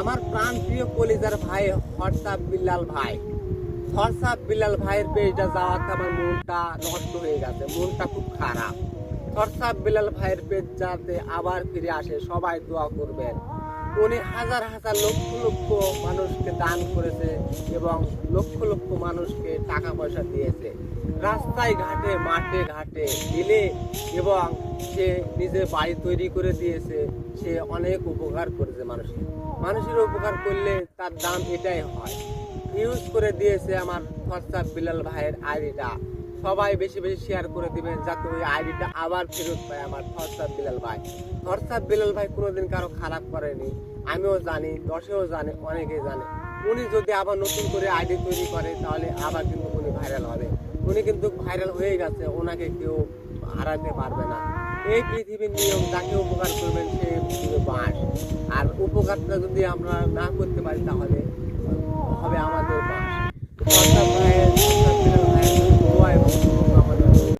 আমার প্রাণ প্রিয় কলিজার ভাই হোয়াটসঅ্যাপ বিল্লাল ভাই, হোয়াটসঅ্যাপ বিল্লাল ভাইয়ের পেজটা যাওয়াতে আমার মনটা নষ্ট হয়ে গেছে, মনটা খুব খারাপ। হোয়াটসঅ্যাপ বিল্লাল ভাইয়ের পেজ যাতে আবার ফিরে আসে, সবাই দোয়া করবেন। উনি হাজার হাজার লক্ষ লক্ষ মানুষকে দান করেছে এবং লক্ষ লক্ষ মানুষকে টাকা পয়সা দিয়েছে, রাস্তায় ঘাটে মাঠে ঘাটে দিলে, এবং সে নিজে বাড়ি তৈরি করে দিয়েছে। সে অনেক উপকার করেছে মানুষকে। মানুষের উপকার করলে তার দাম এটাই হয়। ইউজ করে দিয়েছে আমার হোয়াটসঅ্যাপ বিল্লাল ভাইয়ের আইডিটা। সবাই বেশি বেশি শেয়ার করে দিবেন যাতে ওই আইডিটা আবার ফেরত পায় আমার হোয়াটসঅ্যাপ বিল্লাল ভাই। হোয়াটসঅ্যাপ বিল্লাল ভাই কোনোদিন কারো খারাপ করেনি, আমিও জানি, দশেও জানে, অনেকেই জানে। উনি যদি আবার নতুন করে আইডি তৈরি করে তাহলে আবার কিন্তু উনি ভাইরাল হবে। উনি কিন্তু ভাইরাল হয়ে গেছে, ওনাকে কেউ হারাতে পারবে না। এই পৃথিবীর নিয়ম, যাকে উপকার করবেন সে পৃথিবীর বাস। আর উপকারটা যদি আমরা না করতে পারি তাহলে